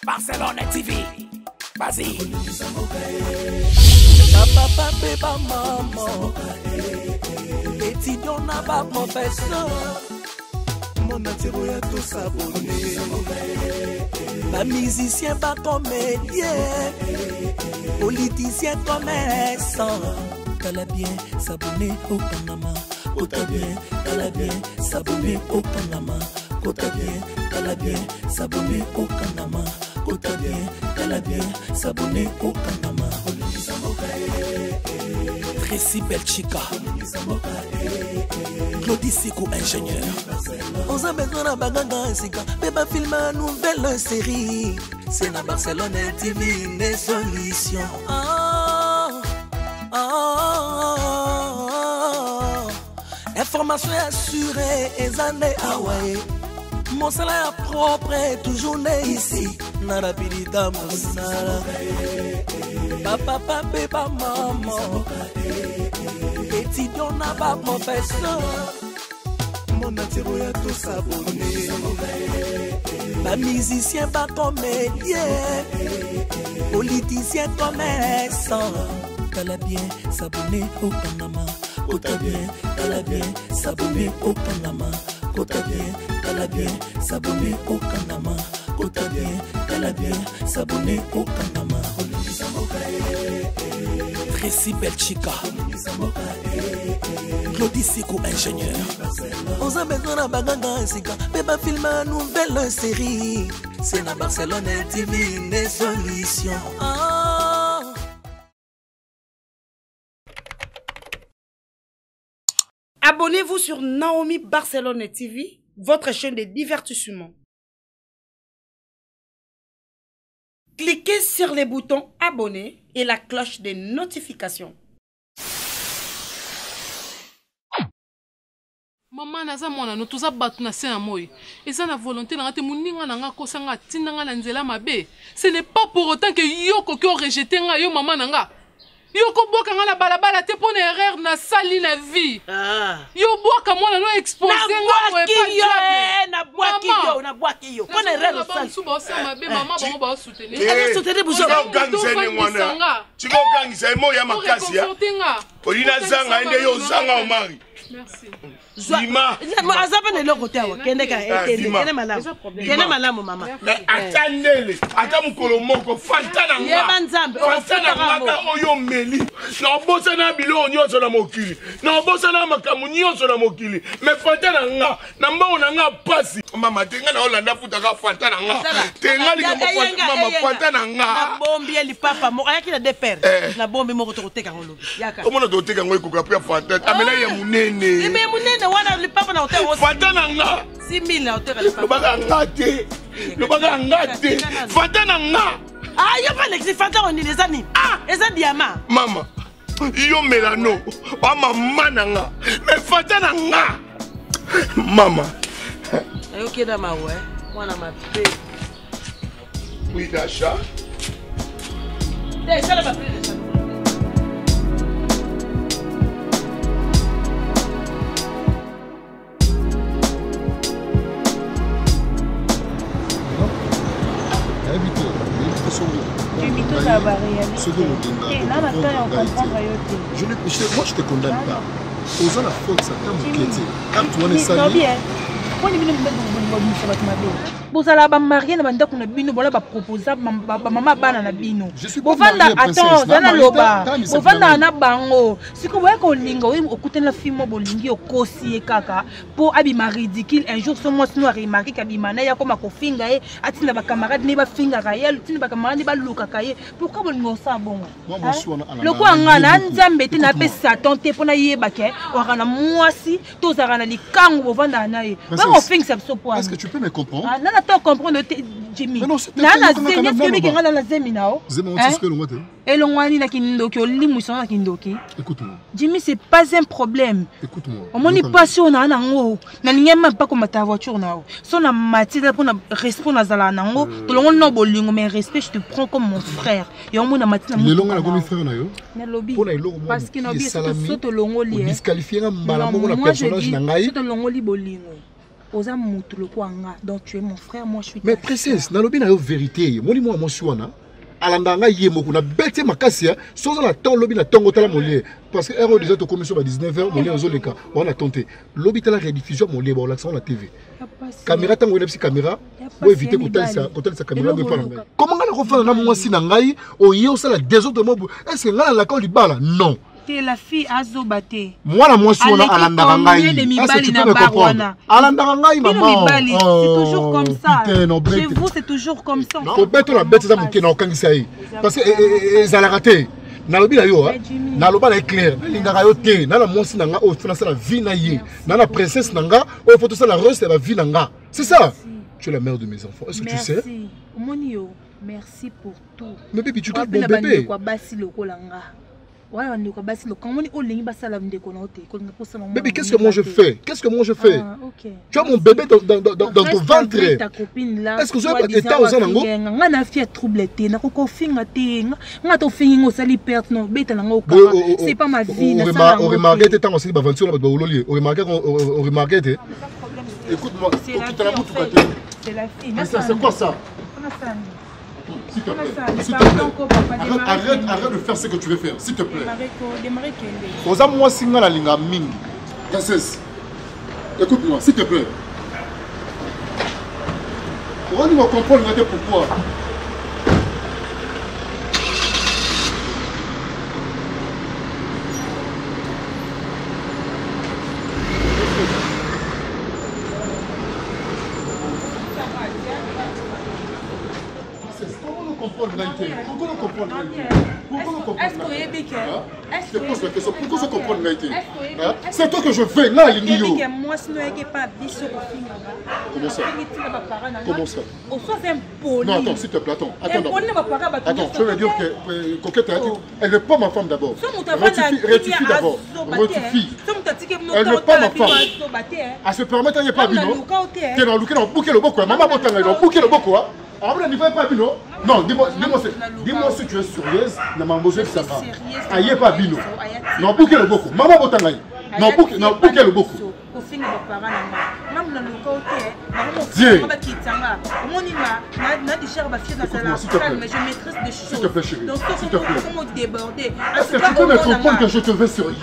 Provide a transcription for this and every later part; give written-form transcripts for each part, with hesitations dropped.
Barcelone TV. Vas-y. Papa, bébé, maman. Étudiant n'a pas professeur. Mon atiro ya tout s'abonner. Pas musicien, pas comédien. Politicien, commerçant. T'as bien s'abonner au Panama. T'as bien, t'as bien s'abonner au Panama. T'as bien, t'as bien s'abonner au Panama. T'as bien, t'as bien s'abonner au Panama. Tracy Belchica, Claudie Sikou, ingénieur. On a besoin de baganga sika, bébé film une nouvelle série. C'est na Barcelone TV, une solution. Information assurée, et années Hawaii. Mon salaire propre est toujours né ici. Nara pilita mosala. Papa, bébé, maman. Étudiant n'a pas professeur. Mon atiro ya tout s'abonner. Pas musicien, pas comédien. Politicien, commerçant. T'as bien s'abonner au Panama. T'as bien s'abonner au Panama. T'as bien s'abonner au Panama. T'as bien s'abonner au Panama. Tracy Belchica, Claudie Sikou, ingénieur. On a besoin de baganga sika, bébé film une nouvelle série. C'est na Barcelone TV, une solution. Abonnez-vous sur Naomi Barcelone TV, votre chaîne de divertissement. Cliquez sur les boutons abonner et la cloche des notifications. Maman naza mwana no toza batu na sena moi. Eza na volonté na ngate muninga na nga kosanga tinda nga na nzela mabe. Ce n'est pas pour autant que yoko ko rejeter nga yo maman nanga. Yoko boka nga na balabala te pona erreur na sali na vie. Yo boka mwana no exposer nga mo e na boaki yo. Pona erreur sali. Suba sa mabe maman bango ba soutenir. Allez soutenir buzo. Chiko gangisa mo ya makasi ya. Polina zanga ende yo zanga o mari. Merci. Zima. Azaba ne lokote awa. Kende ka etende. Kene malamu mama. Atandele. Ata mukolo moko fantana nga. Yeba nzambe. Fantana nga oyo meli. Na obosa na bilo nyonso na mokili. Na obosa na makamu nyonso na mokili. Me fantana nga. Na mbao na nga pasi. Mama tenga na Holanda futa ka fantana nga. Tenga li ka mama fantana nga. Na bombi eli papa mo ayaki na deper. Na bombi moko to koteka ngolo. Yaka. Omona to koteka ngoy ko kapia fantana. Amela ya munene. Ibe munene wana li papa na hotel. Fantana nga. 6000 na hotel li papa. Lobaka ngate. Lobaka ngate. Fantana nga. Yo pas l'exi fantana on les ani. Eza diamant. Mama. Yo melano. Wa mama nga. Me fantana nga. Mama. Ayo keda mawe. Mwana mape. Oui, d'achat. Ça la papier. Moi je te condamne pas. Osons la faute, ça t'a moquette. Quand tu en es sali. Bozala ba marié na banda kuna bino bola ba proposer mama bana na bino. Bovanda attends zana loba. Bovanda na bango. Siko boya ko linga okutela film bolingi okosi e kaka po abima ridicule un jour ce mois sino remarquer kabimana ya koma ko finga e atina ba camarade ne ba finga ka ye tina ba camarade ba luka ka ye. Pourquoi bolingo sa bongo? Le ko ngana nzambe te na pe Satan te pona yeba ke orana mwasi to zarana likango bovanda na ye. Ba ko finga sa so po. Est-ce que tu peux me comprendre? Tu comprends Jimmy. Nana Zemi, est-ce que tu as la Zemi nao? Écoute-moi. Jimmy, c'est pas un problème. Écoute-moi. On n'est pas sûr na nango. Na n'y même pas comme ta voiture nao. Son na matière pour na respect na zala nango. To longo no bolingo mais respect je te prends comme mon frère. Et on mona matière na. Le longo na comme frère na yo. Na lobby. Pour na longo. Parce que na lobby c'est to longo li. Disqualifier mbala moko na personnage na ngai. C'est to longo li bolingo. oza mutu lokwanga donc tu es mon frère moi je suis mais princesse na lobi na yo vérité moni moi mon suana alandanga ye moko na bête makasi soza na temps lobi na tongo tala molie parce que héros déjà to commission ba 19h molie ozo leka on a tenté lobi tala rediffusion molie ba l'accent na TV caméra tango na psi caméra pour éviter que sa caméra me parle comment ngana ko fana na mwasi na ngai o ye osala des autres mots est-ce que ngana la ko libala non la fille azobate moi la mwasi ona alandanga ngai est-ce que tu peux me comprendre alandanga ngai maman c'est toujours comme ça chez vous c'est toujours comme ça faut bête la bête ça mouké na okangisa yi parce que ezala raté na lobi la yo na loba na clair lingaka yo te na la mwasi na nga o fina ça la vie na ye na la princesse na nga o faut tout ça la reste la vie na nga c'est ça tu es la mère de mes enfants est-ce que tu sais Monio merci pour tout mais bébé tu gardes mon bébé bébé, qu'est-ce que moi je fais? Qu'est-ce que moi je fais? Tu as mon bébé dans ton ventre. Est-ce que vous avez état aux anangos? C'est pas ma vie. On remarque tant aussi l'aventure on remarque. Écoute-moi, c'est la fille. C'est quoi ça? S'il te plaît. Arrête de faire ce que tu veux faire, s'il te plaît. Oza moi singa la linga mingi. Princesse, écoute-moi, s'il te plaît. On va comprendre pourquoi. C'est toi que je fais là, Lingio. Comment ça? Comment ça? Non, attends, s'il te plaît, attends. Attends, je veux dire que Coquette a dit, elle n'est pas ma femme d'abord. Rectifie d'abord. Rectifie. Elle n'est pas ma femme. À se permettre, elle n'est pas bino. Tu es dans le bouquet le boko. Maman, tu es dans le bouquet le boko. Non, dis-moi si tu es sérieuse. Ça va. Aïe pas bino. Non, bouquet le boko. Maman, non, bouquet le boko. Dieu. S'il te plaît, chérie. S'il te plaît. Est-ce que tu peux me comprendre que je te veux sérieux?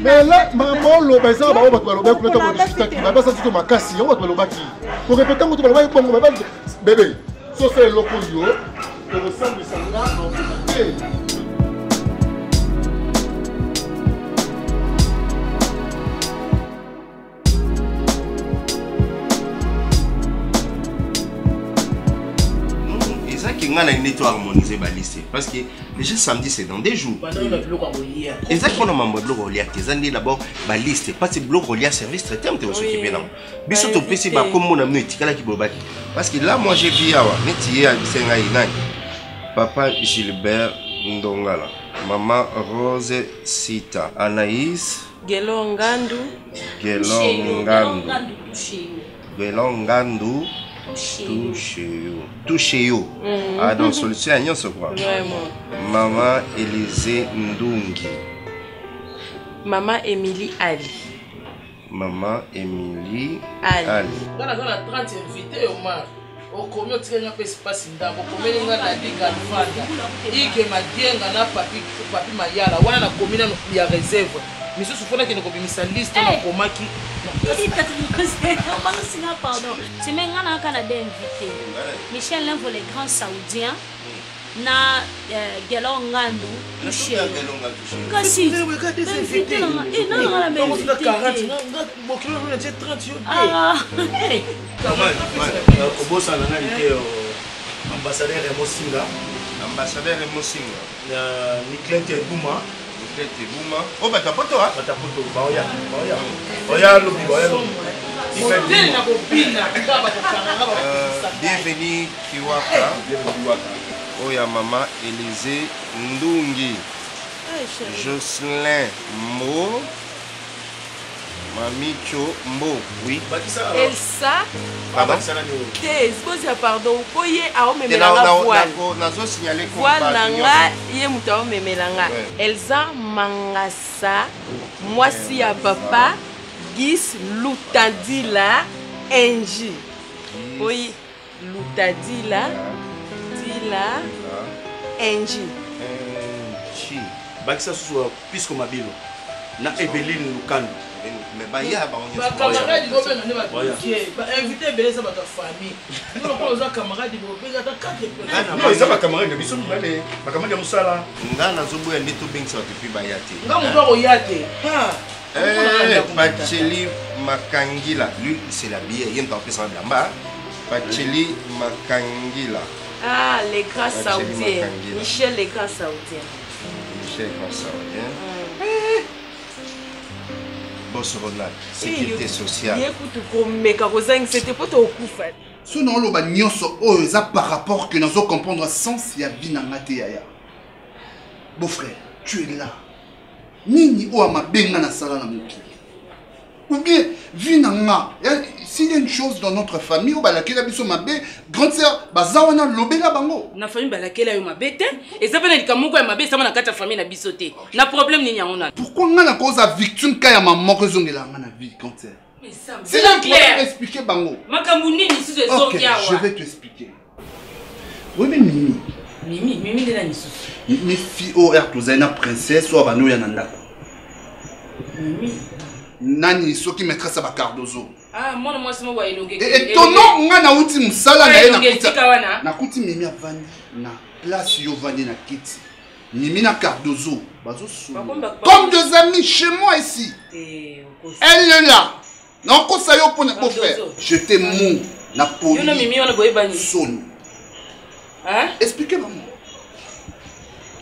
Mais là, maman, le bazar, pour répéter, bébé, ça c'est le loco, tu ressembles à ça. On a une étoile harmonisée balissée parce que déjà samedi c'est dans des jours. Exactement, maman bloc au liak. Ils d'abord baliste parce que bloc au liak service traiteur tu vas s'occuper là. Biso to pesi ba comme mon ami tikala ki bobaki. Parce que là moi j'ai vu awa netié à Senga Inai. Papa Gilbert Ndongala, maman Rose Sita, Anaïs Gelongandu Touchéo. Ah, donc solution à rien, ce quoi. Maman Élisée Ndungi. Maman Émilie Ali. Maman Émilie Ali. Dans la 30 invités au mar. Au commun de Kenya fait espace d'abord. Au commun de la Liga Fanda. Il que ma dienga na papi Mayala. Wana na commune il y a réserve. Mais ce souvent que nous commis sa liste na komaki. Pardon. C'est maintenant un Canadien invité. Michel Limvo, les grands saoudiens. Na Gelongandu touché. Kasi invité là. Et non la même invité. Ah. Kobosa na nalité ambassadeur Mosinga. Ambassadeur Mosinga. Niklete Bouma. Oh, bah, t'as pas toi. Bienvenue Kiwaka. Oh, ya maman Élisée Ndungi. Jocelyn Mo. Mamicho Mbo. Oui. Elsa. Pardon. Pardon. Koye a omemelanga voile. Voile nanga ye muta omemelanga. Elsa Mangasa, Mwasi ya papa, Gis Lutadila, Enji. Oui, Lutadila, Dila, Enji. Enji. Bakisa sous puisque ma bilo. Na Eveline Lukando. Mais bah ya ba on camarade go ben ne ba qui ba inviter beleza ba ta famille nous on pose camarade go pesa ta 4 non ils ont camarade biso bale ba camarade musala ngana zobuya ndito bengisa depuis ba yate ngamu ndo yate ha Pacheli Makangila, lui c'est la bière, il y a un peu de lamba. Pacheli Makangila. Ah, les grands saoudiens. Michel, les grands saoudiens. Michel, les grands saoudiens. Boss Ronald, sécurité sociale. C'était pour te couper. Ce nom là, nyonso oza par rapport que nous comprendre sens ya binangate yaya. Beau frère, tu es là. Nini o ma benga na sala na mokili. Ou bien vinanga, s'il y a une chose dans notre famille ou balakela biso mabe, grande sœur bazawana lobela bango. Na famille balakela yo mabe te, et ça bana likamoko ya mabe ça na kata famille na biso te. Na problème ni nyangona. Pourquoi nga na cause a victime ka ya maman ko zongela nga na vie grande sœur? C'est clair. Expliquer bango. Makambu nini si je zongia wa. Je vais t'expliquer. Oui mais Mimi. Mimi de la nisu. Mes filles au air na princesse ou abano ya nanda. Mimi. Nani soki maîtresse ba Cardozo. Ah moi c'est moi elonge. Et ton nom nga na uti musala na na kuti Mimi avandi na place yo vandi na kiti. Mimi na Cardozo bazo sou. Comme deux amis chez moi ici. Elle est là. Non ko sa yo pour faire. Je te mou na poli. Yo na Mimi on boye bani. Son. Hein? Expliquez-moi.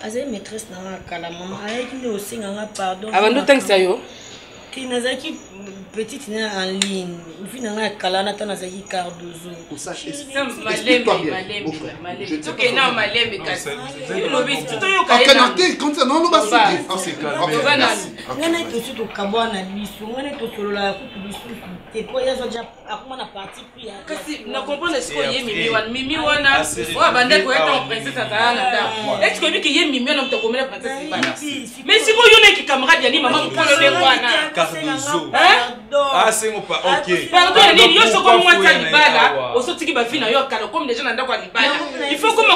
Azé maîtresse na kala maman avec nous aussi nga pardon. Avant de t'engager yo. Qui nazaki petite en ligne. Puis na kala na tana zaki Cardozo. Pour ça malembe. OK non malembe kasi. Yo bi tout yo ka. OK quand ça non no ba souki. C'est calme. Ngana to to kabwa na biso. Ngana to solola ku biso. Et quoi ya zoja akuma na parti puis ya. Kasi na comprendre ce que yé Mimi wana. Wa bande ko eta princesse atana nda. Est-ce que lui qui yé Mimi na mtako mele princesse bana. Mais si vous yone ki camarade ya ni maman ko le wana. Cardozo. Ah c'est pas OK. Pardon, il y a ce comme moi ça libala. Au sorti qui ba fina yo kala comme déjà nda kwa libala. Il faut comme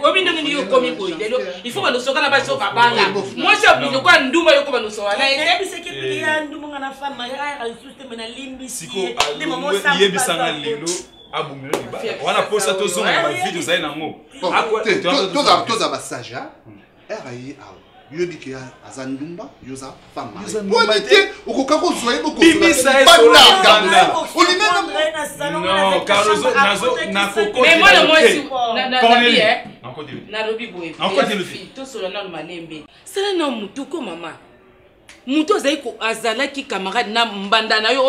obindo ni yo komi ko idelo. Il faut ba no soka na ba soka bala. Moi ça bi ko nduma yo ko ba no soka na ete. C'est que puis ya nduma na femme ya ressource mena limbi. Siko yebisanga lelo abungelo libala. Wana posa to zonga ba video za nango. Toza basaja. Erayi awo. Yo dit que azandumba yoza femme. Bonité okoka ko zoye boko. Bimisa non, Cardozo nazo na koko. Mais moi le moi na lobi boye. Encore dit le fille. To solo na malembe. Sala na mutuko mama. Muto zaiko azalaki camarade na mbanda na yo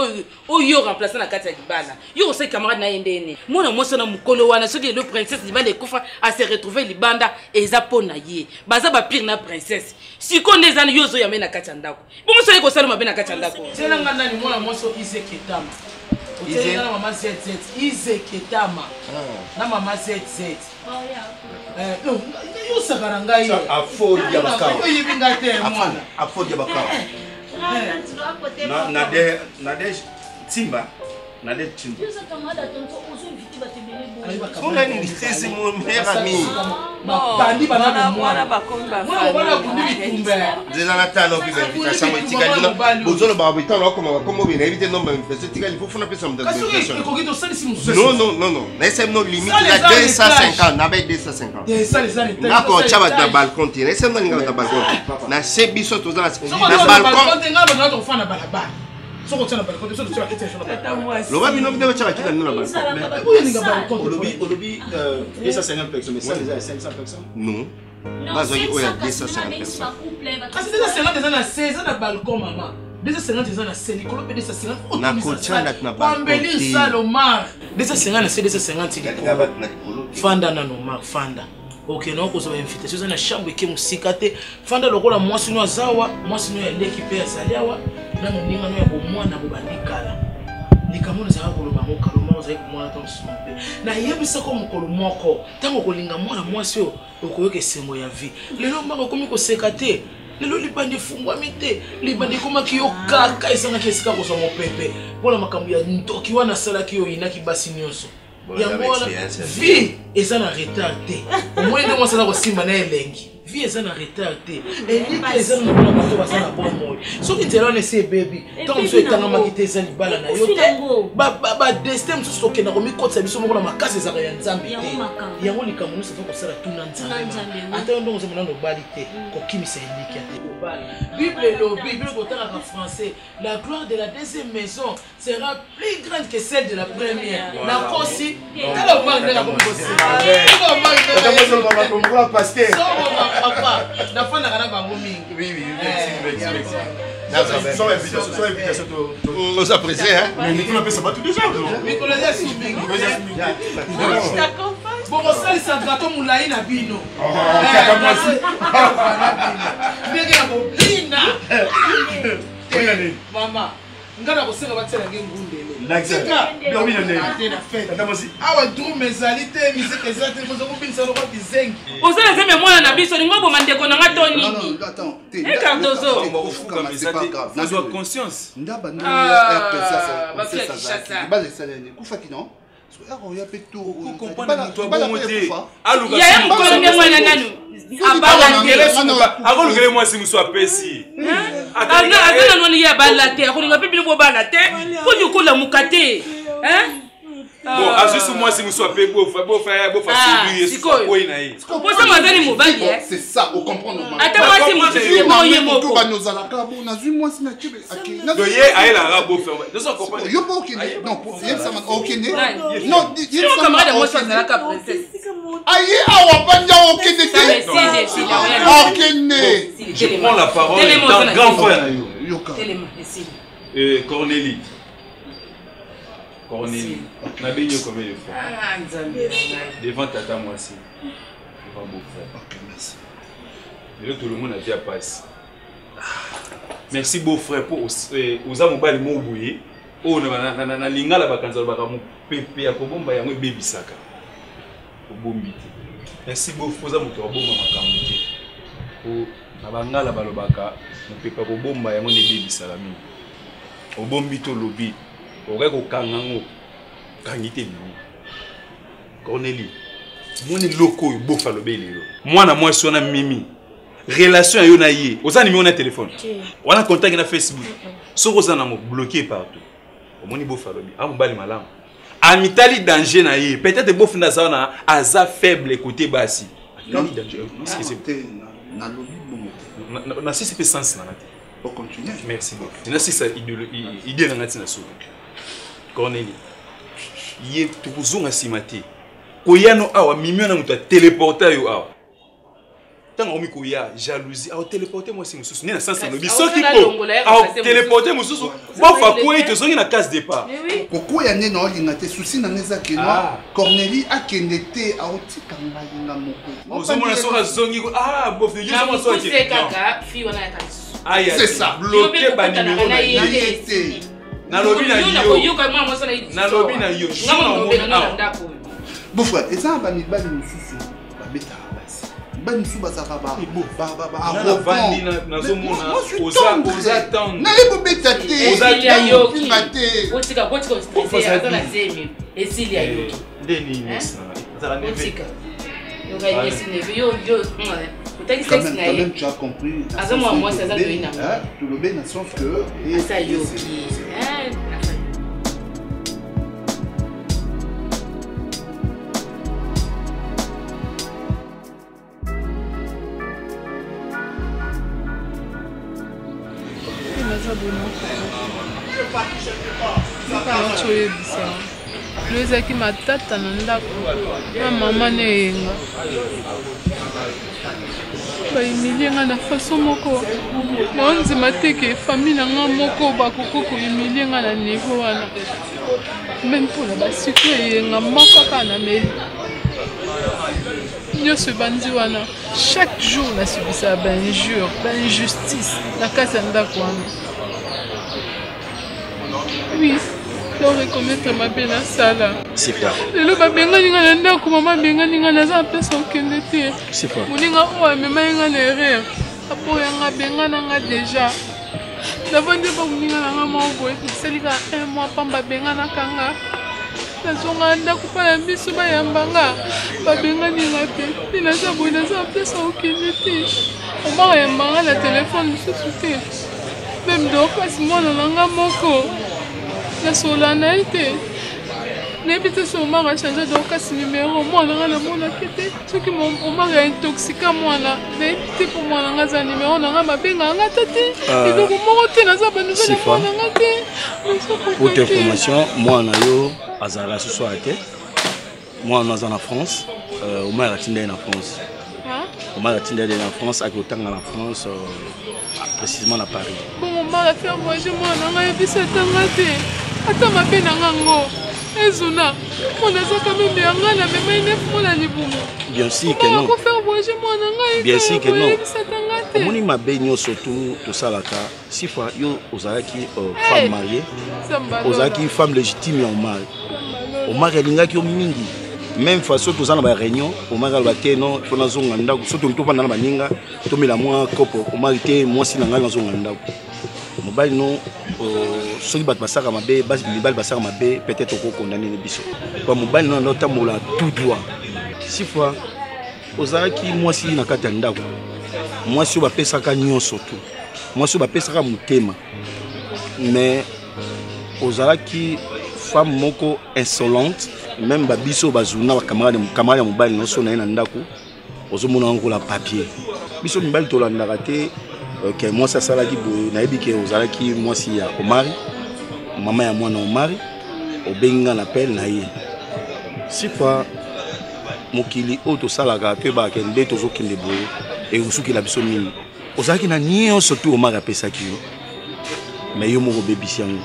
oyo remplacer na kati ya libala. Yo aussi camarade na yendene. Mona moso na mukolo wana soki le princesse libala ekufa a se retrouver libanda eza pona ye. Baza ba pire na princesse. Siko ndezana yo zo yamena kati ya ndako. Bomo so yeko sala mabena kati ya ndako. Tena nganda ni mona moso Izeketama. Ize na mama ZZ Izeketama. Na mama ZZ. Non, yo sakaranga yo. Afo ya bakao. Yo yibinga te mwana. Afo ya bakao. Na de Timba. Na de Timba. Yo sakamada tonto ozo inviter ba tebele bo. On a une tristesse mon meilleur ami. Bandi bana mwana bakomba. Mwana kundi bitumbe. Zela na tano bi invitation mo tikalina. Bozolo ba bitano comme bien éviter non parce que tikalina faut fona pesa d'invitation. Non. Na SM no limite la 250, na ba 250. Na ko chaba na balcon ti. Na SM no ninga na balcon. Na sebiso to na balcon. Na to fana balabala. Soko tena balcon, soko tena kete shona. Loba bino bino chaba kila nina balcon. Oyo ninga balcon. Olobi 250 personnes mais ça déjà 500 personnes. Non. Bazoki oya 250 personnes. Kasi 250 eza na 16 na balcon mama. 250 eza na 16 Nicolas pe 250. Na kochana na balcon. Pambeli Salomar. 250 na 250 Fanda na no Mark Fanda. OK non ko so ba invitation eza na chambre ke musika te. Fanda lokola mwasi no azawa, mwasi no ya leki pe azaliawa. Na moninga no ya bomwana bo bandikala. Nikamona za ko loba mo kaloma za ko mwana ton sumpe. Na yebisa ko mukolo moko, tango kolinga mwana mwasi yo okoyoka esengo ya vie. Lelo mbako komi ko sekate. lelo libandi fungwami te libandi ekomaki yo kaka esangaki esika kozwa mopepe mpona makambo ya ntoki wana asalaki oyo oyinaki basi nyonso yango wana vie eza na retard te omoi nde mwasi aza kosimba na elengi vie eza na retard te eliki eza na mpona bato baza na bomoi soki nzela wana esi ebebi ntango mosusu etangamaki te eza libala na yo te badestin mosusu tokenda komikotisa biso moko na makasi ezaka ya nzambe te yango likambo nyonso afa kosala tuna nzambe ata yo ndongo ozomona nobali te kokimisa eliki ya te kobala bible elobi biloko otangaka français la gloire de la deuxième maison sera plus grande que celle de la première nakosi tala omaki ndenge akomi papa, la fin n'a rien à voir. Oui, on s'apprécie, hein? Mais Nicolas peut s'abattre déjà. Nicolas est soubing. Bon, ça, c'est un gâteau moulaï na bino. Maman. Ngana kosenga batela ngengundelo. Awa drum ezali te musique ezali te mozo kubinisa lokwa bizengi. Ozala zeme mwana na biso lingo bo mandeko na ngato nini? Non, attends. Cardozo. N'a pas conscience. Ndaba ndio ça. Base ça nini? Kufa kino. Il y a bon, juste moi si vous soyez beau frère, c'est ça, on comprend. Attends, moi si moi je prends la parole d'un grand frère. Cornélie. Cornélie, on a béni combien de fois devant tata moi aussi, devant beau frère. Ok, merci. Et là tout le monde a déjà passé. Merci beau frère pour aux amobali mo bouye. Oh na lingala bakanza bakamu pepe ya kobomba yango baby saka. Obombi. Merci beau frère za moto bomba makambo te. O na bangala balobaka mo pepe kobomba yango ne baby salami. Obombi to lobi. Aurait kokangango kangite bimi Cornélie moni loko yo bofa lobelelo mwana moi sona mimi relation yo na ye ozani mi on a téléphone on a contact na Facebook soko zana mo bloqué partout omoni bofa lobi amubali malamu amitali danger na ye peut-être bofa na zana aza faible côté basi amitali danger non c'est que c'est na lobi bon na si c'est sens na nati on continue merci beaucoup na si ça idée na nati na so Cornélie, il tout besoin à simati. Koyano awa mimio na muta téléporter yo awa. Tant on mi koya jalousie, awa téléporter moi si mususu. Ni na sens no biso ki po. Awa téléporter mususu. Bo fa koyi te zongi na case départ. Kokoya ne na olinga te souci na neza ke no. Cornélie a kendete a otika ngalinga moko. Ozomona so zongi bo fi yo mo so ti. C'est ça. Bloqué ba numéro na yé. Na lobi na yo na lobi na yo bon frère et ça ba mibali mususu ba beta basi ba mususu ba sakaba ba vandi na zomona oza tang na ebo beta te oza yo ki otika stressé azana zemi esilia yo deni nisa azala neve yo quand même tu as compris moi ça ça doit tout le bien dans le sens que ça yo lo ezalaki matata na ndako na mama na eyenga baimilie nga na faso moko naonzima te ke famille na nga moko bakoki koimilie nga na niveau wana me mpona basiko eyenga moko kaka na meli nyonso ebandi wana chaque jour nasubisa bainjure bainjustice na kati ya ndako wana oui donc reconnaître mabe na sala lelo babengani nga na ndako mama abengani nga naza na place okende te moninga oyo amemai nga na erreur aboyanga bengananga déjà navandi bakuningananga maoboye esalika 1 mois pamba benganaka nga nazonga ndako mpa ya biso bayambanga babenganinga te te naza boye naza apesa okende te omaka yambanga na telefone mosusu te meme dokasi mwana nanga moko nasola na ye te nayebi te so omaka achange dokasi numero mwana nga namonaki te soki omaka ya intoxika mwana nayebi te mpo mwana nga aza numero nanga babenganga ta te eloko moko te naza banouvele mwana nga te pour ta information mwana yo azalaka susu ate mwana aza na France omaka atinda ye na France omaka atinda ye na France akotanga na France précisément na Paris bon omaka faire voyager mwana nga yebisa tanga te ata mabe nanga ngo ezuna mwana azaka meme yanga na mema inefu mona libumu bien sûr que non faire voyager mwana nga bien sûr que non yebisa tanga te omoni mabe nyonso tu tosalaka si fois yo ozalaki femme mariée ozalaki femme légitime ya omari omari alingaki yo mingi même façon toza na baréunion omari aloba te non mpo nazonga ndako so tolitofanda na baninga tomela mwa kopo omari te mwasi na ngai nazonga ndako mobali no soki bato basaka mabe mibali basaka mabe peut-être okokondane ne biso po mobali no otambola tout droit si fois ozalaki mwasi na kati ya ndako mwasi oyo bapesaka nyonso tu mwasi oyo bapesaka motema mais ozalaki femme moko insolente même babiso bazuna bakamarade ya mobali nyonso na ye na ndako ozomona ngola papier biso mibali tolandaka te ke mwasi asalaki boye nayebi ke ozalaki mwasi ya omari mama ya mwana omari obenga na pele na ye si fois mokili oyo tosalaka mpe bakende tozokende boye ekosukela biso nini ozalaki na nyonso tu omari apesaki yo me yo moko obebisi yango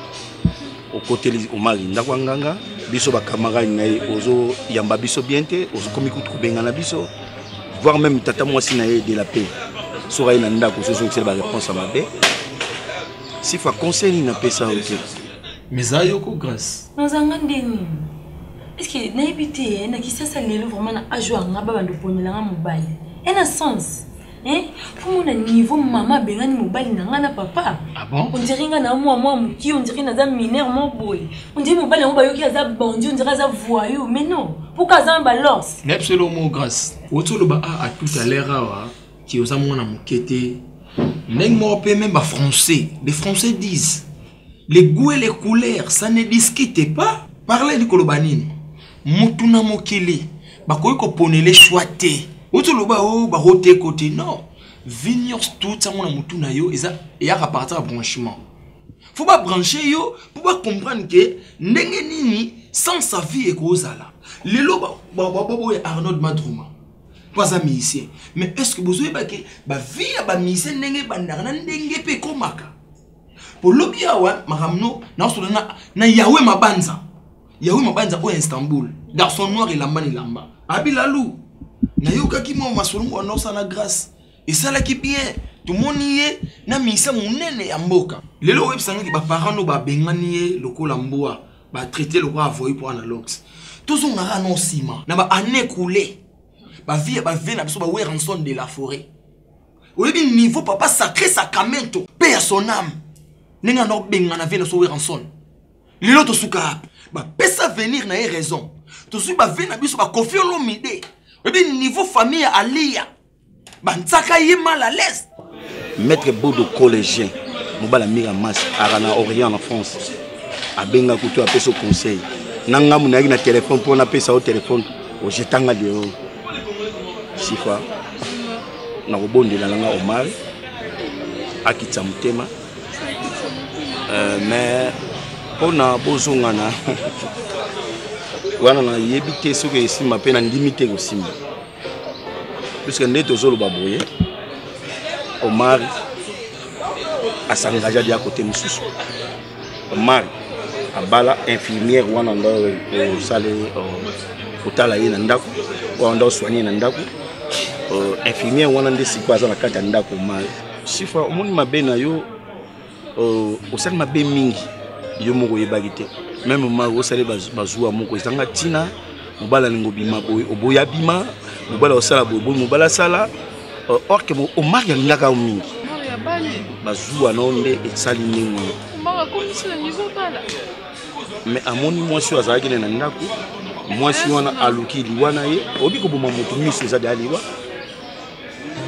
okoteli omari ndako anganga biso bakamarade na ye ozoyamba biso bien te ozokomi kutu kobenga na biso voire même tata mwasi na ye de la paix soki aye na ndako sozongisela baréponse ya mabe si fois conseil nini apesa yo te meza yoko grâce nazanga ndeni eske nayebi te nakisasa lelo vraiment na age anga babando ponelanga mobali ena sens pour mon niveau maman bengani mobali nanga na papa on dirait nga na moi muki on dirait naza mineur mon boy on dirait mobali ngo bayoki aza bandi on dirait aza voyou mais non pourquoi aza ba lors absolument grâce otoloba à tout à l'heure awa qui osa mona mukete ndeng mo pe même ba français les français disent les goûts et les couleurs ça ne discute pas parler du kolobanine mutuna mokili bakoyi ko ponele choité otoloba o ba roté côté non venir tout ça mona mutuna yo eza ya repartir à branchement faut pas brancher yo pour pas comprendre que ndenge nini sans sa vie et kozala lelo ba Arnold Madrouma pas un musicien mais est-ce que vous savez que ba vie ba musicien ndenge bandana ndenge pe komaka pour lobia wa maramno na solana na Yahweh mabanza au Istanbul garçon noir et lamba abilalou na yoka ki mo masolungu onosa na grâce et ça là qui bien tout monde y na misa munene ya mboka lelo websanga ki ba parents no ba bengani lokola mboa ba traiter le quoi avoyer pour analox tous on a annoncement na ba année coulée ba vie na biso ba we rançon de la forêt au niveau papa sacré sacramento paix à son âme nenga no bengana vie na so we rançon lelo to suka ba pesa venir na raison to su ba vie na biso ba confie l'omide au niveau famille alia ba ntaka ye mal à l'aise maître Bodo collégien mobala mira mas arana orient en France abenga kutu apeso conseil nanga munaki na téléphone pour na pesa au téléphone au jetanga de sifa na robondela nanga Omar akitsa mutema mais pona bozongana wana na yebite soki esima pe na ndimite kosimba puisque ndeto zolo baboye Omar asangage dia côté mususu Omar abala infirmière wana ndo sale otala ye na ndako ndo soigner na ndako infirmière wana ndesi kwa za na kati ya ndako Omar sifa omoni mabe na yo osali mabe mingi yo moko yebaki te même Omar osali bazua moko ezanga tina mobala lingo bima boy oboya bima mobala osala boy mobala sala or que Omar yalingaka mingi. Omar ya bali. Bazua nonde esali ningo. Omar akomisi na niveau tala. Mais amoni mwasi azalaki na ndako. Mwasi wana aluki liwana ye. Obi ko boma moto miso za daliwa.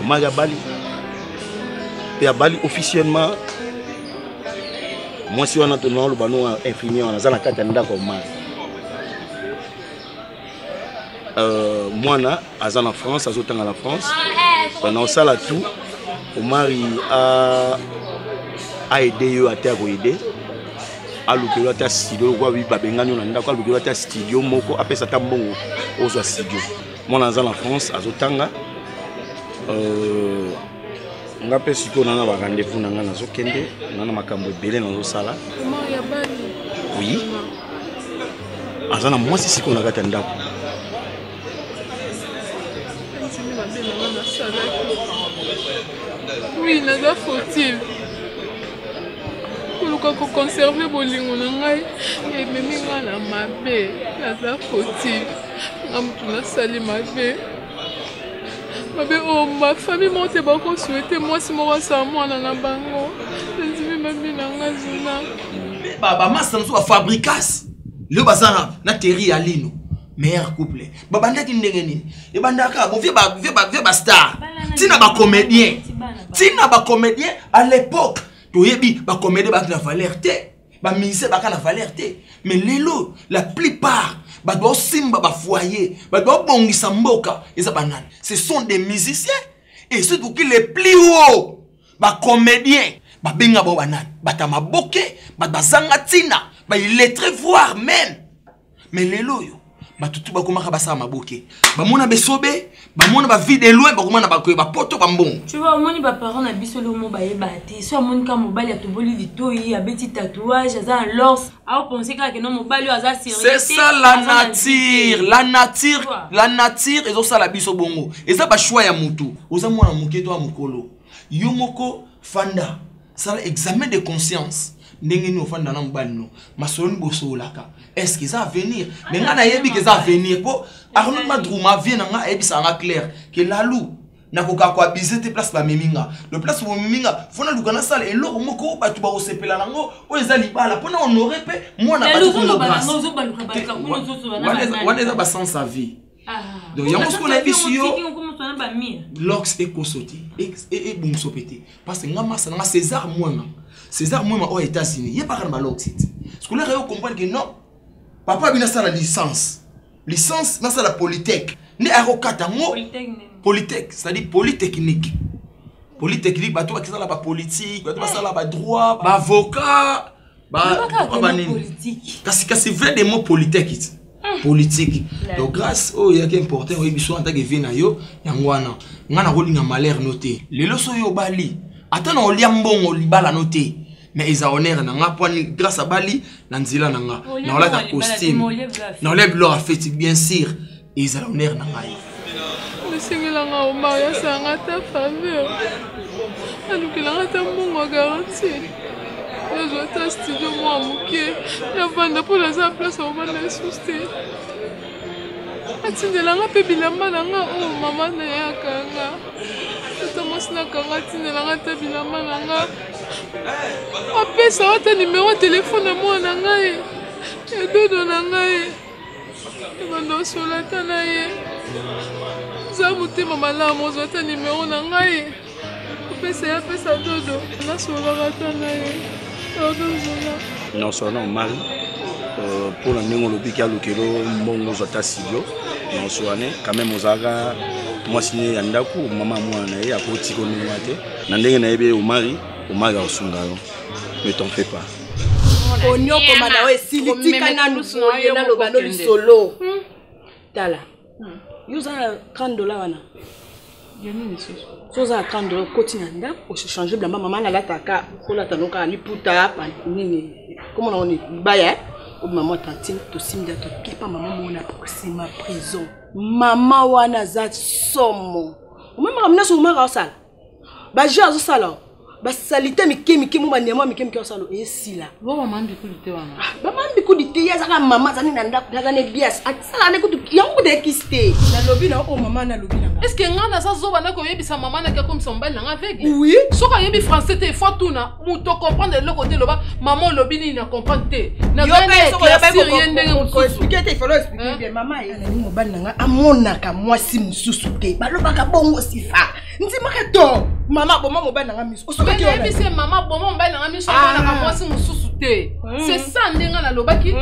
Omar ya bali. Et à Bali officiellement moi si on a tenu le bano infirmier on a zana kata ndako Omar. Moi na azana en France, azotanga la France. Pendant ça là tout Omar a aidé eux à terre aider. A l'okelo ata studio kwa bi babengani na ndako a l'okelo ata studio moko apesa tambongo ozo studio. Moi na azana en France azotanga nga pe siko nana ba rendez-vous nanga nazo kende nana makambo ebele nazo sala. Omar ya bali. Oui. Azana moi si siko na kata ndako. Oui, naza fautive. Kuluka ko conserver bolingo na ngai ememi nga na mabe naza fautive. Ngamutu nasali mabe. Mabe oh ma famille monte bako souhaiter moi si moi ça moi na bango. Nzimi mabe na nga zuna. Baba masa nso ba fabricas. Le bazana na Terry Alino. Meilleur couple. Baba ndaki ndenge nini? E bandaka bo vie ba star. Tina ba comédien. Tina ba comédien à l'époque. Toyebi ba comédien ba la valeur té. Ba mise ba la valeur té. Mais lelo la plupart ba do simba ba foyer, ba do bongisa mboka eza banane. Ce sont des musiciens et ceux qui les plus haut ba comédiens ba benga ba banane, ba tamaboke, ba bazanga tina, ba illettré voir même. Mais lelo yo ba tutu ba komaka ba sa maboke. Ba mona besobe, ba mona ba vide loin ba komana ba ko ba poto ba mbongo. Tu vois moni ba parents na biso le mo ba yebate. So moni ka mobali ya toboli litoyi, abeti tatouage, aza en lors. A penser que non mobali aza sérieux. C'est ça la nature, la nature ezo sala biso bongo. Eza ba choix ya mutu. Oza mwana muketo wa mukolo. Yo moko fanda. Ça examen de conscience. Ndenge ni ofanda na mobali no. Masoloni boso laka. Est-ce qu'ils va venir? Mais ngana yebi que ça venir po Arnaud Madrouma vient nga ebi ça nga clair que lalou na koka ko abiser te place ba meminga. Le place bo meminga fona lukana sala et loko moko ba tu ba osepela nango o ezali bala pona honorer pe moi na ba tu ko grâce. Wana eza ba sans sa vie. Donc yango ce qu'on a vu sur Lox et Kosoti et Bumso pété parce que ngama ça nga César Mwema aux États-Unis il y a pas de Lox. Ce qu'on a comprendre que non papa a ça la licence na ça la polytech ne arokata ngo polytech c'est-à-dire polytechnique bato qui ça la politique bato ça la droit ba avocat ba politique kasi vrai des mots politique donc grâce au ya qui important o biso en tant que vina yo yangwana ngana rolinga malheur noté les leçons yo bali atana olia mbongo libala noté mais ils ont honneur na nga grâce à Bali na nzila na nga na la ta costume na lève leur fait bien sûr ils ont honneur na nga le singela nga o maria sanga ta faveur alukila nga ta mbongo garantie les autres studio moi muke ya vanda pour les place au bana souste atindela nga pe bilamba na nga o mama na ya kanga tata mosina kanga tindela nga ta bilamba na nga apesa wata numéro téléphone à moi na ngai et dodo na ngai bando solata na ye za mutema malamu zota numéro na ngai apesa ya pesa dodo na solata na ye dodo zola non son nom mari pour la nengo lobi ka lokelo mbongo zota studio non soane quand même ozaga moi signé yandaku mama mwana ye akoti ko ningate na ndenge na yebe o mari osungalo mais t'en fais pas onyoko mana we silitika na nusoye na lobano lisolo tala yuza $30 wana yeni niso soza $30 koti na nda o changer blamba mama na lataka kola tanoka liputa pa nini comment on est baya o maman tantine to simda to kepa mama mona proxima prison mama wana za somo o mama ramna so mara sala ba jazo sala basalite mike mo banyama mike osalo esila bo mama mbikudite wana mama mbikudite yazaka mama zani na ndako yazane bias atsala ne kutu yango de kiste na lobi na o mama na lobi na est-ce que ngana sa zoba na ko yebisa mama na ka comme son bal na avec oui soka yebi français te faut tout na muto comprendre le côté loba maman lobi ni na comprendre te na yo ka so rien ndenge ko expliquer te il faut expliquer bien mama e ni mobali nanga amonaka mwasi mususu te balobaka bongo sifa nzimaka to mama boma mobali nanga miso osoka ki wana c'est mama boma mobali nanga miso bana mwasi mususu te c'est ça ndenga na lobaki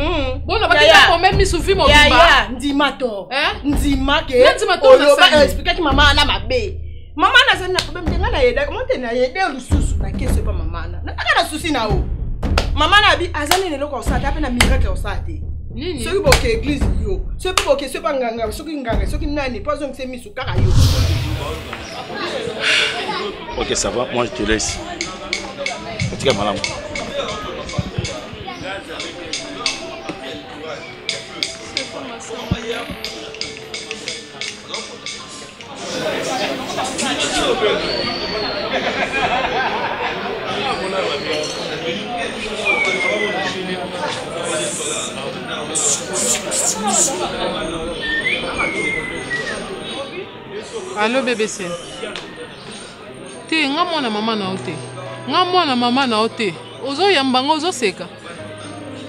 bona bakita ko même miso vi mobimba ya ndima to ndima ke oloba expliquer ki mama na mabe mama na zana na problème ndenga na yeda comment na yeda lususu na kese pa mama na aka na susi na o mama na bi azane ne loko sa ta pe na miracle o sa te nini soki boke église yo soki boke soki nganga soki nani pas on se misu kaka yo. Ok, ça va, moi je te laisse. En tout cas, madame. Allô BBC. Te nga mwana mama na ote. Nga mwana mama na ote. Ozo yambanga ozo seka.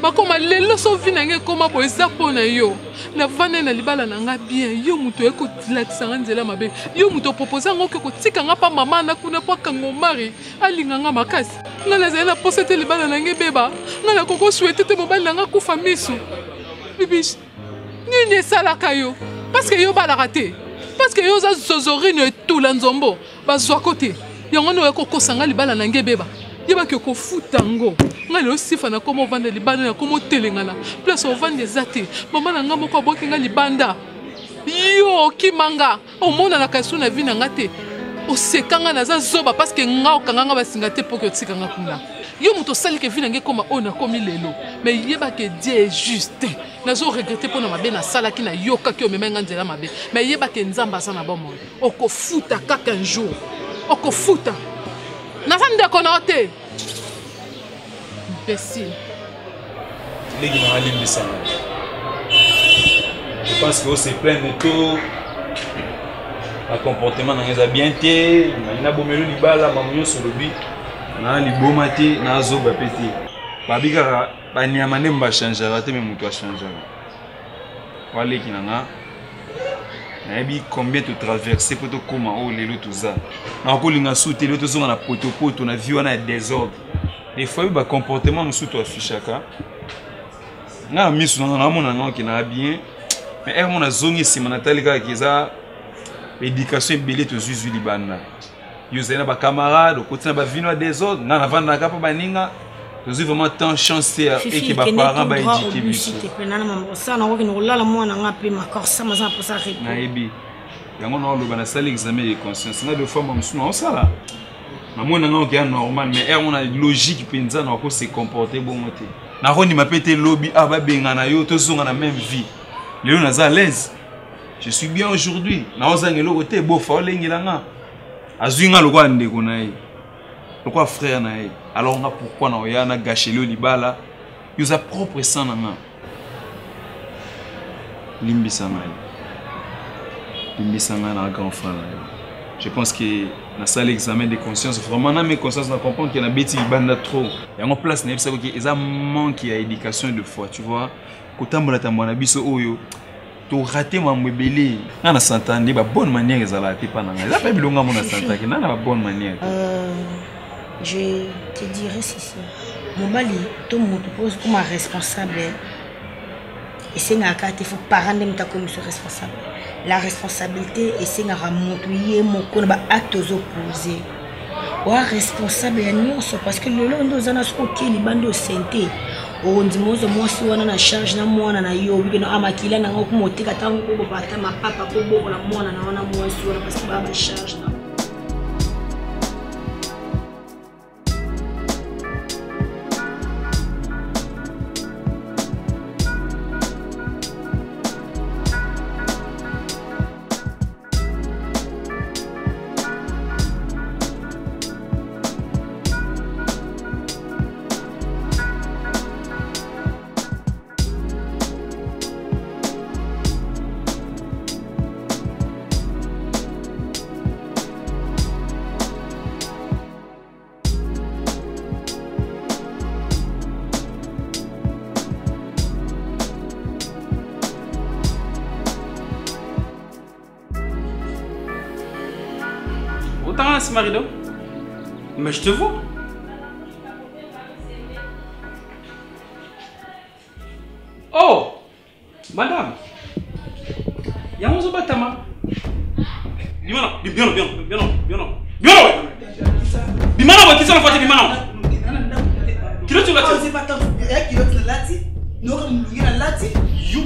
Bakoma lelo so vinange koma po eza pona yo. Na vane na libala na nga bien. Yo muto eko dilakisa nga nzela mabe. Yo muto proposa ngo ko tika nga pa mama na kuna po kango mari. Alinga nga makasi. Nga na zela posete libala na nge beba. Nga na koko souhaiter te mobali na nga kufa misu. Bibish. Nini esalaka yo? Parce que yo balaka te. Parce que yo za zozorine et tout la nzombo. Bazwa kote. Yango no eko kosanga libala na nge beba. Yeba ke ko futango. Nga le sifa na komo vande libanda na komo telengana. Place o vande zate. Mama na nga moko aboki nga libanda. Yo kimanga. O mona na kasu na vi na ngate. O sekanga na za zoba parce que nga okanga basinga te pour que tsikanga kuna. Yo muto sali ke vi na nge koma ona komi lelo. Mais yeba ke Dieu est juste. Nazo regretter pour na mabe na sala ki na yoka ki o memenga nzela mabe. Mais yeba ke nzamba sa na bomo. Oko futa kaka un jour. Oko futa. Nazan de konote. Imbécile. Les gens allaient me ça. Je pense que c'est plein de tout. Le comportement dans les bien té, il a bomelu libala, mamunyo sur le but. Na li bomate na zo ba pété. Babika ba nyamane mba changer, raté même muto changer. Wale kinanga. Nabi combien tu traverser pour te comment oh les lots tout ça. Na ko linga souté loto zo na poto na vie wana désordre. Des fois ba comportement nous sous toi fichaka. Na misu na mona nga ki na bien. Mais er mona zongi si manatalika kiza éducation belé to zuzu libana. Yo zena ba camarade au côté na ba vino désordre na vanda ka pa baninga. To zuzu vraiment tant chancer et que ba parents ba éduquer biso. Ça na ko ni la mona nga pe ma corsa ma za pour ça répondre. Na ebi. Yango na lo bana sali examen de conscience. Na de fois ma msuna on sala. Na mona nga ok normal mais er on a logique penza na ko se comporter bon moté. Na ko ni mapete lobby aba benga na yo to zonga na même vie. Léo naza à l'aise. Je suis bien aujourd'hui. Na ozangelo côté beau fa olengilanga. Azuinga lokwa ndeko na ye. Lokwa frère na ye. Alors on a pourquoi na oyana gâcher le libala. Yo za propre sang na nga. Limbisanga. Limbisanga na grand frère. Je pense que na salle examen de conscience vraiment na mes conscience na comprendre que na beti banda trop. Ya en place na ebisa ko que eza manque ya éducation de foi, tu vois. Kotambola tambona biso oyo. To raté mambo belé. Na s'entendre ba bonne manière ezala te pa na nga. Eza pas bilonga mona s'entendre na ba bonne manière. Je te dirais ceci. Mon mali, tout le monde pose comme un responsable. Et c'est un cas, il faut parents de ta commission responsable. La responsabilité, et c'est un ramontouiller mon con, acte aux opposés. Ou un responsable, parce que le long de nos ok, les bandes de santé. On dit moi si on a charge na moi na yo oui no amakila na ngo kumotika tangu ko bata mapapa ko boko na moi na ona moi si on parce que ba charge na Attends, c'est Marido. Mais je te vois. Oh, madame. Yamozo Batama. Bimana, Bimana, qui s'en a fait Bimana? Qui le tu l'as dit? Non,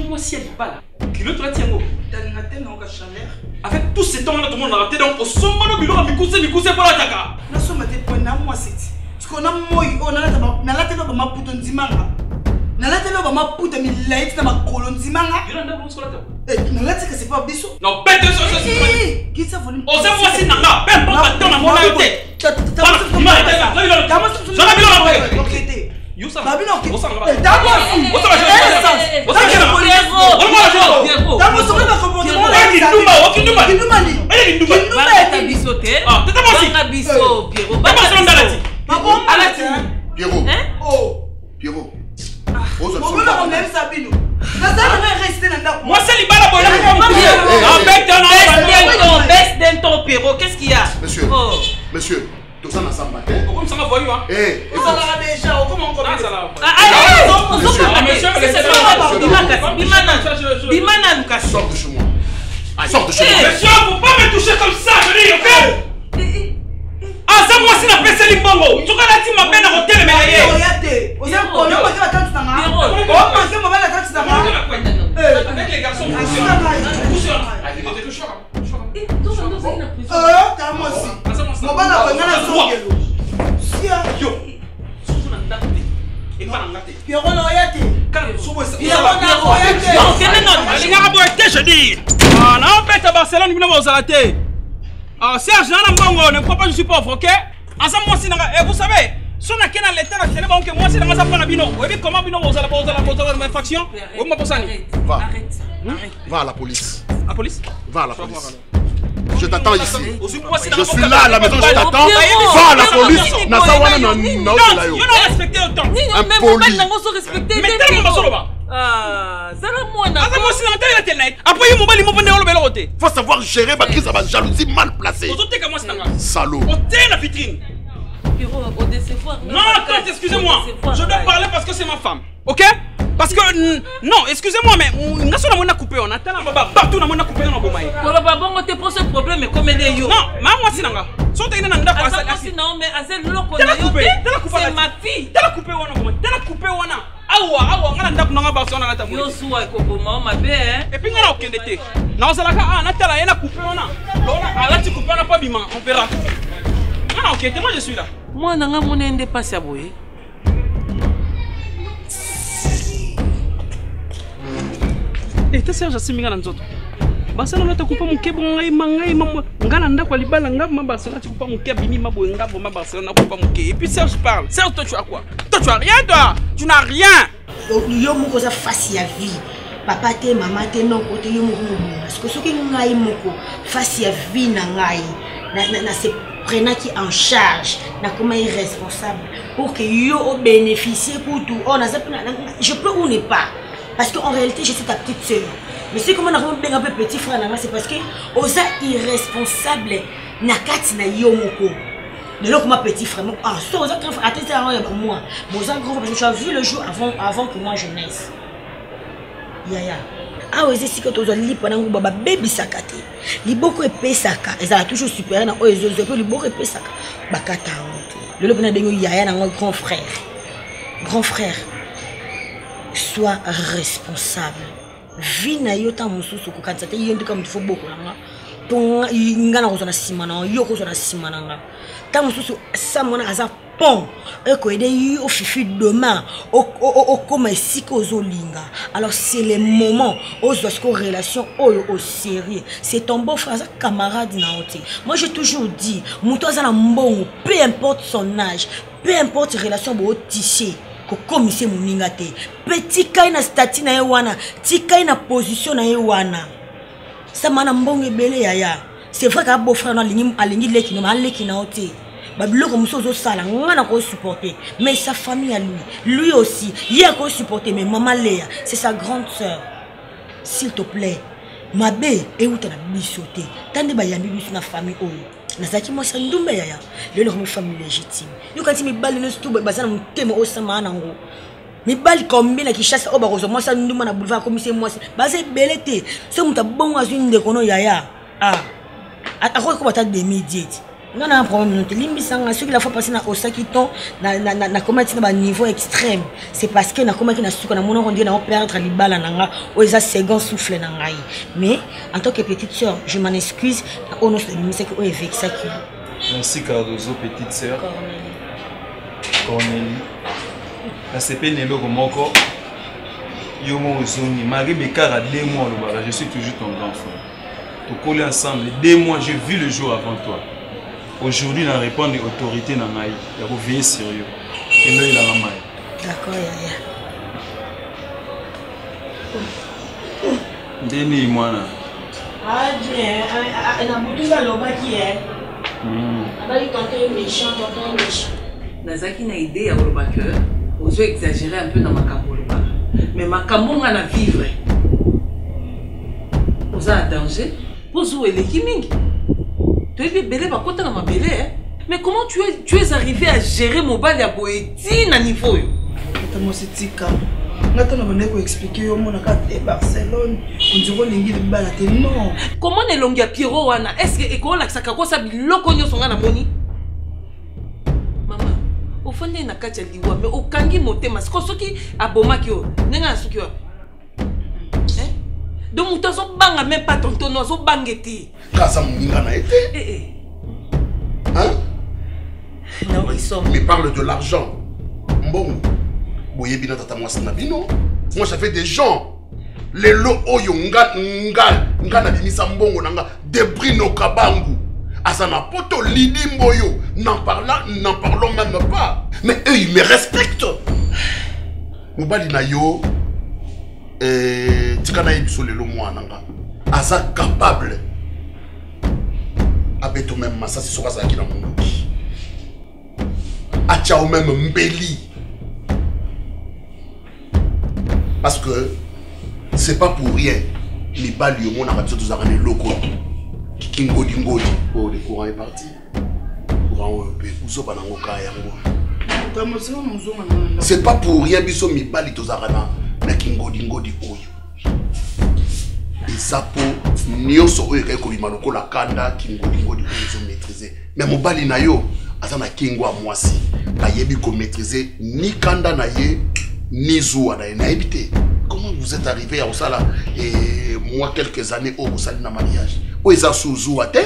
moi si elle est pas là. Qui le tu l'as dit? Avec tous ces temps-là, tout le monde a raté. Donc, au sommet, le bureau a mis coussé pour l'attaquer. Nous sommes à des points à moi, c'est. Parce qu'on a moi, on a la tête de ma pouton d'imanga. Na la tête de ma pouton, mais il a été dans ma colonne d'imanga. Il a un peu de la tête que c'est pas bisso. Non, bête de ça. Qui ça voulait? On s'en voit si nanga. Bête pas de temps à mon aïe. Moi c'est Libala Boy. Baisse d'un ton, Pierrot. Qu'est-ce qu'il y a? Monsieur, tout ça n'a pas de ça m'a voyou, hein? Eh, on a déjà, comment on commence? Sors de chez moi. Sors de chez moi. Monsieur, faut pas me toucher comme ça, je dis, ok? Ah, ça moi si la PC Limbongo. Tu connais la team ma peine à hôtel, mais regardez. Vous avez pas la tête de avec les garçons, Serge, ne crois pas je suis pauvre, ok? Vous savez, si on a qu'un l'état, moi c'est dans ma salle bino. Vous voyez comment bino vous allez infraction? Va à la police. La police? Va à la police. Je t'attends ici. Je suis là à la maison, je t'attends. Va à la police. Non, you don't respecter autant. Impoli. Mais tellement solo ba. Faut savoir gérer ma crise à ma jalousie mal placée. Salaud. La vitrine. Non, attends, excusez-moi. Je dois parler parce que c'est ma femme. Ok? Parce que non, excusez-moi, mais on a coupé, on a partout on a coupé dans le bomaï. On te pose un problème comme des yo. Non, mais moi c'est nanga. Non, mais c'est ma fille. T'as coupé wana. Awa, on a ndako nanga baso na ngata. Yo suwa ekoboma mabe hein. Et puis ngana okende te. Na ozalaka na tala yana coupé wana. Lona alati coupé na pas bima, on verra. Non, ok, moi je suis là. Moi nanga monende passe à boye. Eh, ta Serge asimika na nzoto. Basa na takupa mukebo ngai mangai mama ngala ndako libala ngaba Barcelone tu coupa muke bimi mabo ngaba ma Barcelone coupa muke. Et puis Serge parle. Serge toi tu as quoi? Toi tu as rien toi. Tu n'as rien. Yo moko za face ya vie. Papa te maman te non côté yo moko parce que ce que ngai moko face ya vie na ngai na se prenant qui en charge na comment irresponsable pour que yo bénéficier pour tout. On a je peux ou ne pas. Parce qu'en réalité, je suis ta petite soeur. Mais si comme on a un peu petit frère, c'est parce que osa irresponsable nakati na yomoko. De là, comme petit frère, ah, ça osa grand frère, attends, moi, mon grand frère, parce que tu as vu le jour avant que moi je naisse. Yaya. Ah, oui, c'est que tu as dit pendant que baba baby sakate. Liboko épée saka, et ça a toujours supérieur na oezo, que liboko épée saka. Bakata honte. Le lobina dengo yaya na grand frère. Grand frère. Sois responsable. Vina yota mususu kukanza te yende comme il faut beaucoup là. Ton ngana ko zona simana, yo ko zona simana nga. Ta mususu sa mona aza pont e ko ede yo fifi demain o comme si ko zolinga. Alors c'est le moment aux osco relation au sérieux. C'est ton beau frère camarade na oté. Moi j'ai toujours dit, muto za na mbongo, peu importe son âge, peu importe relation bo tissé. Comme c'est mon ningate petit kai na statut na yewana tikai na position na yewana ça mana mbonge belé yaya c'est vrai que beau frère na alingi leki no maleki na oté babilo comme sozo sala ngana ko supporter mais sa famille à lui aussi il a ko supporter mais maman Léa c'est sa grande sœur s'il te plaît mabe et où tu na bisoté tande ba yambi biso na famille oyo nazaki mwasi ndumba yaya lelo comme famille légitime yo quand mibali no tout bazana mutema osama nango mibali combien na kishasa oba kozo mwasi ndumba na boulevard commissaire mwasi baze belete so mutabonga zinde kono yaya akoko bata demi-diète non un problème non limbi sanga ceux qui la fois passé na osaki ton na comment na ba niveau extrême c'est parce que na comment na suka na mono on na perdre libala nanga o eza second souffle na ngai mais en tant que petite sœur je m'en excuse on nous limbi c'est que o avec ça qui merci Cardozo petite sœur Cornélie la CP nelo komoko yo mo zoni Marie Bekara 2 mois le bala je suis toujours ton grand frère to coller ensemble 2 mois j'ai vu le jour avant toi. Aujourd'hui, on répond aux autorités dans Maï. Il faut veiller sérieux. Et là, il a la maille. D'accord, yaya. Deni moi là. Ah bien, on a beaucoup de l'oba qui est. On va lui tenter méchant. Nazaki na idée à l'oba que vous exagérer un peu dans ma cambolba. Mais ma cambolba na vivre. Vous êtes en danger. Vous jouez les kimingi. Tu es belé par contre dans ma belé, mais comment tu es arrivé à gérer mon bal à Boéti à niveau? Moi c'est Tika. Nathan m'a expliqué au monde à Barcelone. On dirait lingi de bal à non. Comment ne longia Pierrot wana? Est-ce que école la saka quoi ça biloko nyo songa na moni? Maman, au fond na katia liwa mais au kangi motema ce soki aboma kyo. Nenga suki wa. Donc on t'en banga même pas tonton no so bangeti. Kasa muninga na été. Hein? Non, ils sont. Mais parle de l'argent. Bon. Boye bina tata moi na bino. Moi j'avais des gens. Les lo oyo nga na bimisa mbongo nanga debris no kabangu. Asana poto lidi mboyo. N'en parlons même pas. Mais eux ils me respectent. Mobali na yo tikana ibiso lelo mwana nga aza capable abeto même masasi soka za kila mundu acha au même mbeli parce que c'est pas pour rien les balles yo mona batso tous arrêter loko kingodi ngodi oh le courant est parti courant pe uso banango ka yango c'est pas pour rien biso mi balles tous arrêter na kingodi ngodi oyo isapo nyoso oyo kai ko bimanoko la kanda kingodi ngodi oyo maîtriser mais mobali na yo azana kingwa mwasi bayebi ko maîtriser ni kanda na ye ni zuwa na ebité. Comment vous êtes arrivé à Osala et moi quelques années au Osala na mariage o eza suzuwa te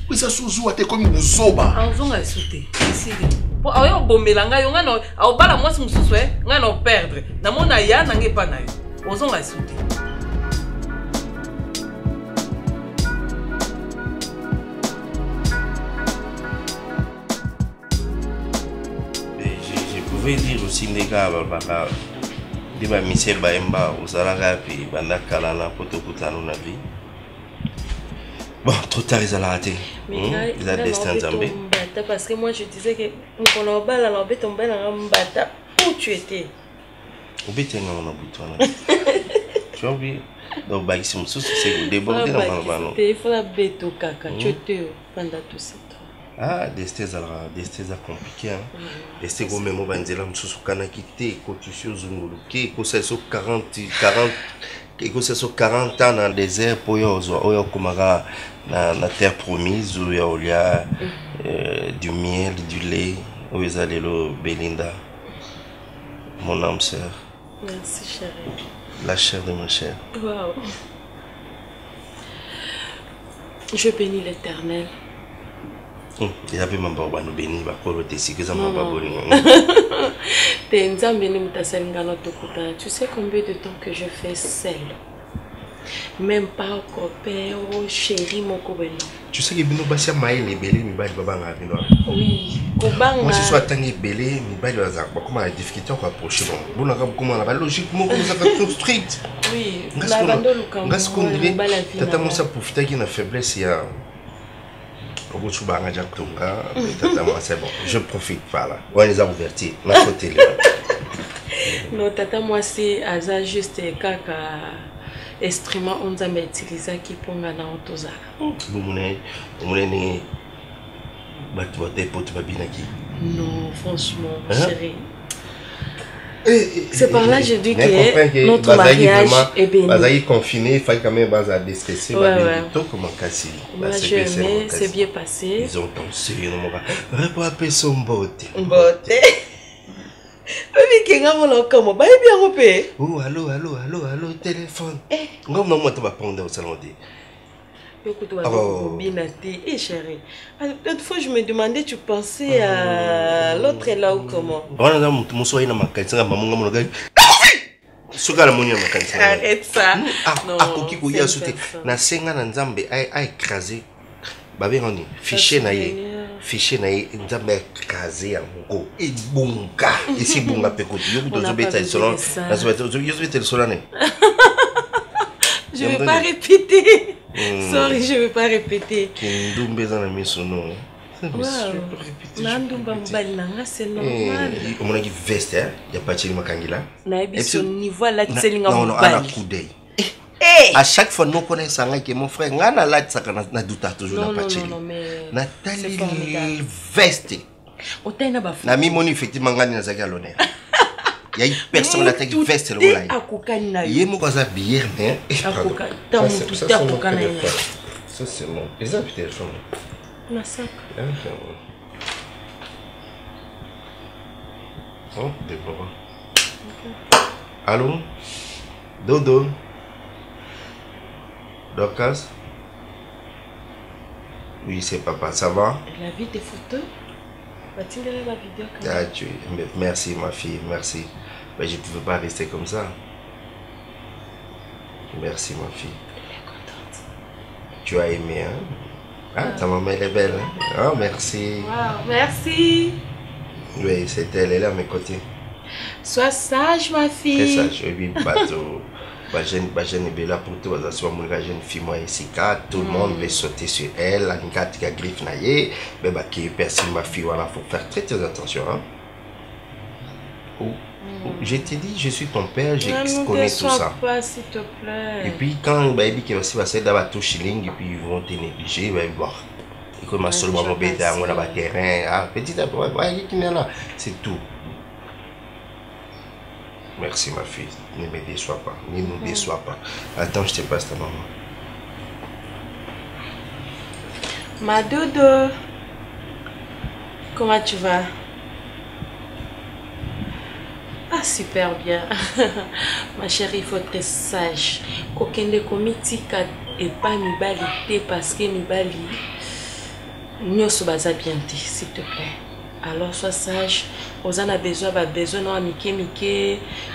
o eza suzuwa te comme buzoba azonga sauter ici pour ayo bombelanga yo ngano au bala mwasi mususu ngano perdre na mona ya na ngepa na yo ozonga sauter. Je pouvais dire aussi les gars papa Diba Michel Baemba Ozalaga puis Banda Kalana Potokutano na vie. Bon, trop tard ils ont raté. Ils ont destin Zambé. Parce que moi je disais que on a balle alors bête tombé dans mbata où tu étais. Au bête on a bouton. Tu as oublié. Donc bah ici c'est débordé dans le ballon. Il faut la bête au caca. Tu étais pendant tout ce temps. Ah, des thèses compliquées. Des thèses au même moment, on sous canakité, cotisation zunguluki, que sur 40 ans dans le désert pour yo kumara na terre promise où il y a du miel, du lait, où ils allaient le Belinda, mon âme sœur. Merci chérie. La chair de ma chair. Wow. Je bénis l'Éternel. Il y avait mon barbe nous béni va coloter si que ça m'a pas bonné. Tu sais combien de temps que je fais seule? Même pas au copain, au chéri, mon copain. Tu sais que Bino Bassia Maï les belés, mi bail babanga Bino. Oui, Kobanga. Moi, ce soit tangué belé, mi bail bazar. Comment la difficulté on va approcher bon. Bon, comment la logiquement comment ça va construite. Oui, la bande Lucas. Ngas qu'on dirait. Tata moi ça profiter qu'il y a faiblesse il y a. C'est bon, je profite par là. On les a ouvertis. La côté là. Non, tata moi c'est Aza juste kaka instrument on a utilisé qui pour nga na otozala. Non, franchement, chérie. C'est par là que je dis que notre mariage est béni. Bazaï confiné, il fallait quand même déstresser. Moi j'ai aimé, c'est bien passé. Ils ont dansé, on va pas son beauté. Beauté. Oui, qui nga mon comme ba bien repé. Oh, allô, téléphone. Ngom non moi tu vas prendre au salon de. Écoute, eh chérie, l'autre fois je me demandais, tu pensais à l'autre là ou comment? Arrête ça. Fiché na nzambe écrasé en go et bunga ici bunga pekoti yo kutozo beta salon na zo salon. Je vais pas répéter. Sorry, je vais pas répéter. Kindumbe za na misono. Nandumba mbali nanga c'est normal. On a qui veste hein, y a pas de makangila. Na ebiso niveau la tselinga mbali. Non, à la coup d'œil. À chaque fois nous connaissons que mon frère ngana la tsaka na douta toujours na pacheli. Non, mais Nathalie veste. Otena ba. Na mi moni effectivement ngani na zaki à l'honneur. Il y a une personne là qui veste le voilà. Il y a mon cousin bière mais ça c'est bon. Les autres téléphone. Na sac. Oh, des papa. Allô? Dodo. Dorcas? Oui, c'est papa, ça va? La vie des photos? Va-t-il donner la vidéo? Merci ma fille, merci. Mais je ne pouvais pas rester comme ça. Merci ma fille. Elle est contente. Tu as aimé, hein? Ah, ta maman elle est belle, hein? Oh, merci. Wow, merci. Oui, c'est elle, elle est à mes côtés. Sois sage ma fille. Très sage, oui, bateau. Ma jeune est là pour toi, parce que ma jeune fille, moi, ici, tout le monde veut sauter sur elle, la carte qui a griffe naïe, mais qui personne ma fille, voilà, faut faire très attention, hein. Je t'ai dit, je suis ton père, je connais tout ça. Pas, s'il te plaît. Et puis quand baby qui va se d'avoir tout shilling et puis ils vont te négliger, ils vont voir. Et comme ma seule maman bête, on a un terrain, petit à petit, qui est là, c'est tout. Merci ma fille, ne me déçois pas, ne nous déçois pas. Attends, je te passe ta maman. Ma dodo, comment tu vas? Ah, super bien. Ma chérie, il faut être sage. Kokende komitika et pas mibalité parce que mibali nyoso baza bien dit, s'il te plaît. Alors sois sage. On a besoin non mike,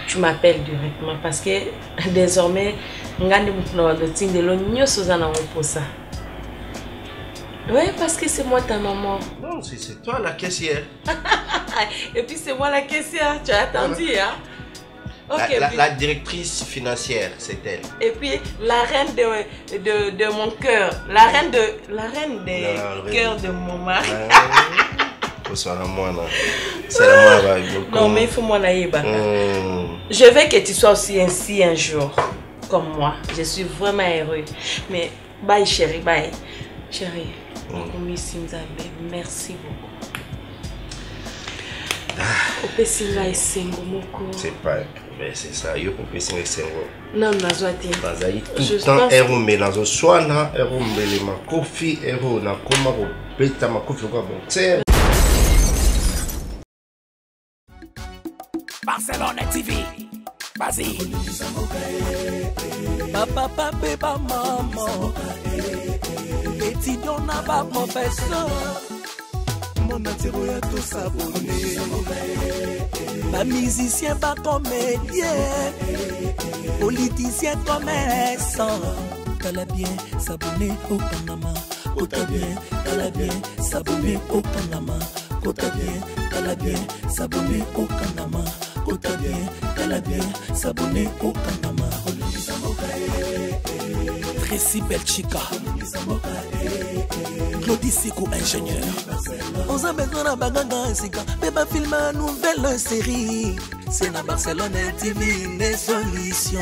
tu m'appelles directement parce que désormais ngande mutuna de tindelo nyoso za na pour ça. Ouais, parce que c'est moi ta maman. Non, c'est toi la caissière. Et puis c'est moi la caissière, tu as attendu, hein? Okay, la directrice financière, c'est elle. Et puis la reine de mon cœur, la reine des cœurs de mon mari. C'est la moi là. C'est la moi. Non, mais il faut moi la yéba. Je veux que tu sois aussi ainsi un jour, comme moi. Je suis vraiment heureux. Mais bye chérie, bye. Chérie, merci beaucoup. C'est pas, mais c'est ça. Yo pour péter les cerveaux. Non, non, zoati. Bazaï tout le temps héros mais dans un soir là, héros mais ma coffee héros na comment ko beta ma coffee quoi bon. C'est Barcelone TV. Vas-y. Papa, papa, maman. Étudiant n'a pas professeur. Mon atiro ya tout s'abonner. Pas musicien, pas comédien. Politicien, commerçant. T'as bien s'abonner au Panama. Kota bien, t'as bien s'abonner au Panama. Kota bien, t'as bien s'abonner au Panama. Kota bien, t'as bien s'abonner au Panama. Tracy Belchica, Claudie Sikou ingénieur. On s'en met dans la baganga sika, bébé filme une nouvelle série. C'est la Barcelone TV, les solutions.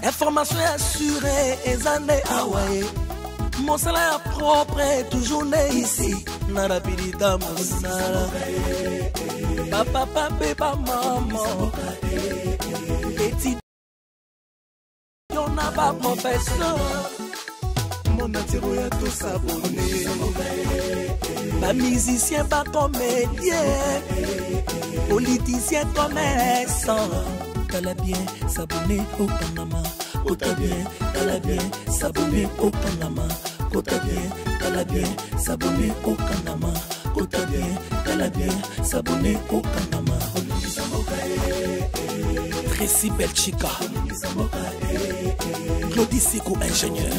information assurée ezane awaye mosala ya propre toujours ne ici na rapidita mosala papa pe ba maman petit yona ba professeur mon attiro ya tout s'abonner ba musicien ba comédien politicien commerçant tala bien s'abonner au Panama kota bien tala bien s'abonner au Panama kota bien tala bien s'abonner au Panama kota bien tala bien s'abonner au Panama Tracy Belchica Claudie Siko ingénieur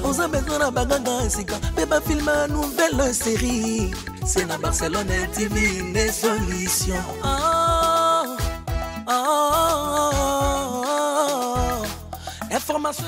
on a besoin d'un baganga esika beba film une nouvelle série c'est na Barcelone TV les solutions information